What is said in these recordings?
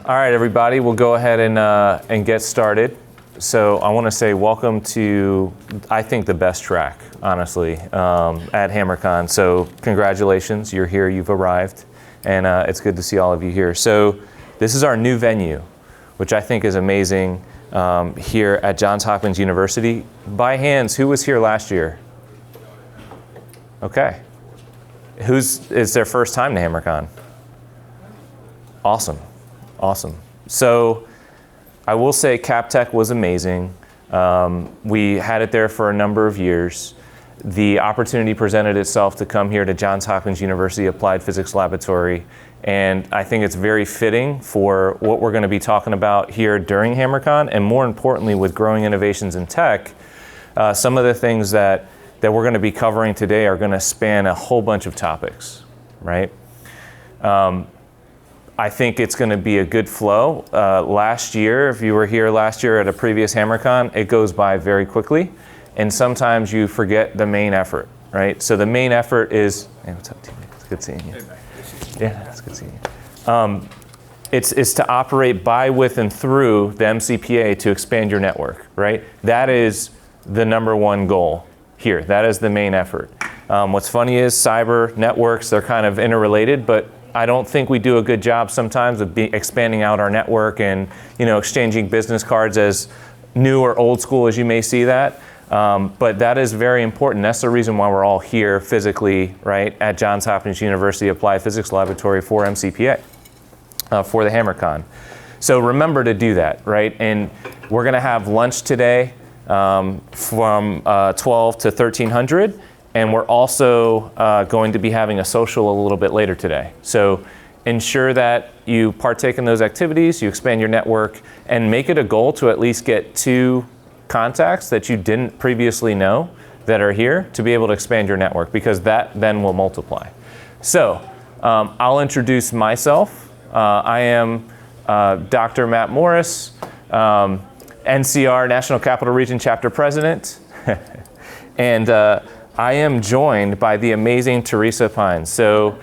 All right, everybody, we'll go ahead and get started. So I want to say welcome to, I think, the best track, honestly, at HammerCon. So congratulations, you're here, you've arrived, and it's good to see all of you here. So this is our new venue, which I think is amazing here at Johns Hopkins University. By hands, who was here last year? Okay. It's their first time to HammerCon? Awesome. Awesome. So I will say CapTech was amazing. We had it there for a number of years. The opportunity presented itself to come here to Johns Hopkins University Applied Physics Laboratory, and I think it's very fitting for what we're going to be talking about here during HammerCon, and more importantly with growing innovations in tech. Some of the things that we're going to be covering today are going to span a whole bunch of topics, right? I think it's going to be a good flow. Last year, if you were here last year at a previous HammerCon, it goes by very quickly, and sometimes you forget the main effort, right? So the main effort is, hey, what's up, teammate? It's good seeing you. Yeah, it's good seeing you. It's to operate by, with, and through the MCPA to expand your network, right? That is the number one goal here. That is the main effort. What's funny is cyber networks, they're kind of interrelated, but I don't think we do a good job sometimes of expanding out our network and exchanging business cards as new or old school as you may see that. But that is very important. That's the reason why we're all here physically, right, at Johns Hopkins University Applied Physics Laboratory for MCPA, for the HammerCon. So remember to do that, right? And we're going to have lunch today from 12 to 1300. And we're also going to be having a social a little bit later today. So ensure that you partake in those activities, you expand your network, and make it a goal to at least get 2 contacts that you didn't previously know that are here to be able to expand your network, because that then will multiply. So I'll introduce myself. I am Dr. Matt Morris, NCR National Capital Region Chapter President. And I am joined by the amazing Teresa Pines. So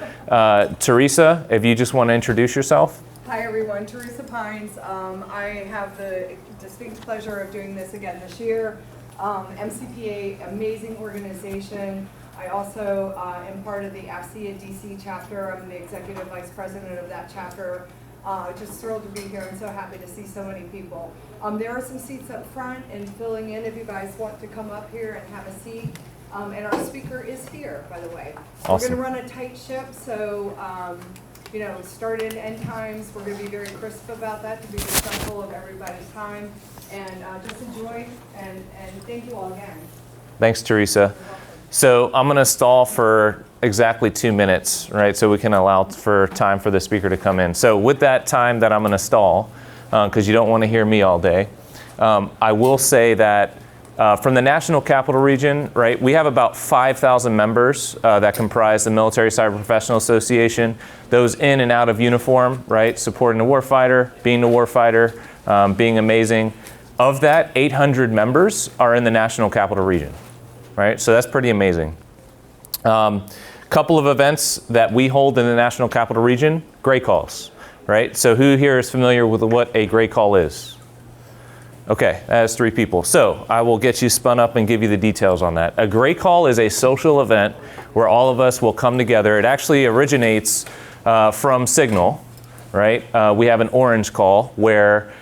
Teresa, if you just want to introduce yourself. Hi everyone, Teresa Pines. I have the distinct pleasure of doing this again this year. MCPA, amazing organization. I also am part of the AFCEA DC chapter. I'm the executive vice president of that chapter. Just thrilled to be here and so happy to see so many people. There are some seats up front and filling in if you guys want to come up here and have a seat. And our speaker is here, by the way. Awesome. We're going to run a tight ship, so start and end times. We're going to be very crisp about that to be respectful of everybody's time. And just enjoy, and thank you all again. Thanks, Teresa. So I'm going to stall for exactly 2 minutes, right, so we can allow for time for the speaker to come in. So with that time that I'm going to stall, because you don't want to hear me all day, I will say that from the National Capital Region, right, we have about 5,000 members that comprise the Military Cyber Professional Association. Those in and out of uniform, right, supporting the warfighter, being the warfighter, being amazing. Of that, 800 members are in the National Capital Region, right? So that's pretty amazing. Couple of events that we hold in the National Capital Region, Gray Calls, right? So who here is familiar with what a Gray Call is? Okay, that's 3 people. So I will get you spun up and give you the details on that. A Gray Call is a social event where all of us will come together. It actually originates from Signal, right? We have an Orange Call where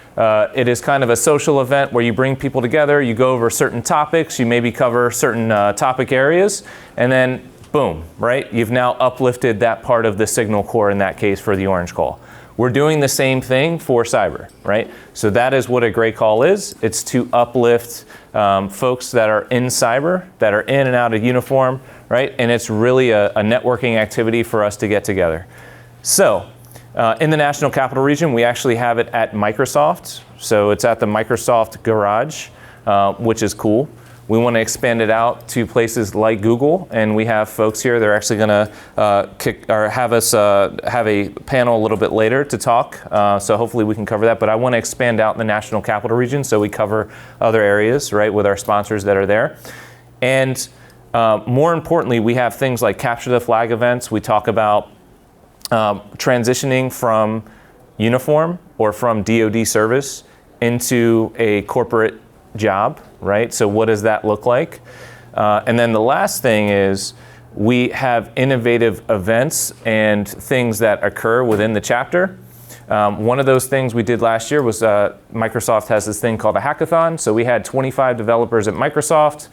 it is kind of a social event where you bring people together, you go over certain topics, you maybe cover certain topic areas, and then boom, right? You've now uplifted that part of the Signal Corps in that case for the Orange Call. We're doing the same thing for cyber, right? So that is what a Gray Call is. It's to uplift folks that are in cyber, that are in and out of uniform, right? And it's really a networking activity for us to get together. So in the National Capital Region, we actually have it at Microsoft. So it's at the Microsoft Garage, which is cool. We want to expand it out to places like Google, and we have folks here. They're actually going to have us have a panel a little bit later to talk. So hopefully we can cover that. But I want to expand out in the National Capital Region so we cover other areas, right, with our sponsors that are there. And more importantly, we have things like Capture the Flag events. We talk about transitioning from uniform or from DoD service into a corporate job, right? So what does that look like? And then the last thing is we have innovative events and things that occur within the chapter. One of those things we did last year was Microsoft has this thing called a hackathon. So we had 25 developers at Microsoft.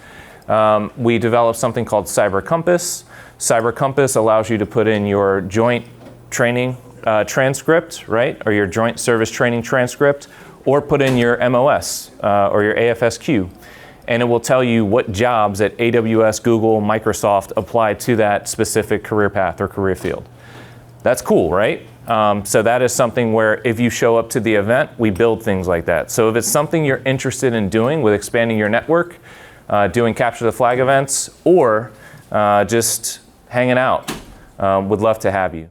We developed something called Cyber Compass. Cyber Compass allows you to put in your joint training transcript, right? Or your joint service training transcript, or put in your MOS or your AFSQ. And it will tell you what jobs at AWS, Google, Microsoft apply to that specific career path or career field. That's cool, right? So that is something where if you show up to the event, we build things like that. So if it's something you're interested in doing with expanding your network, doing capture the flag events, or just hanging out, would love to have you.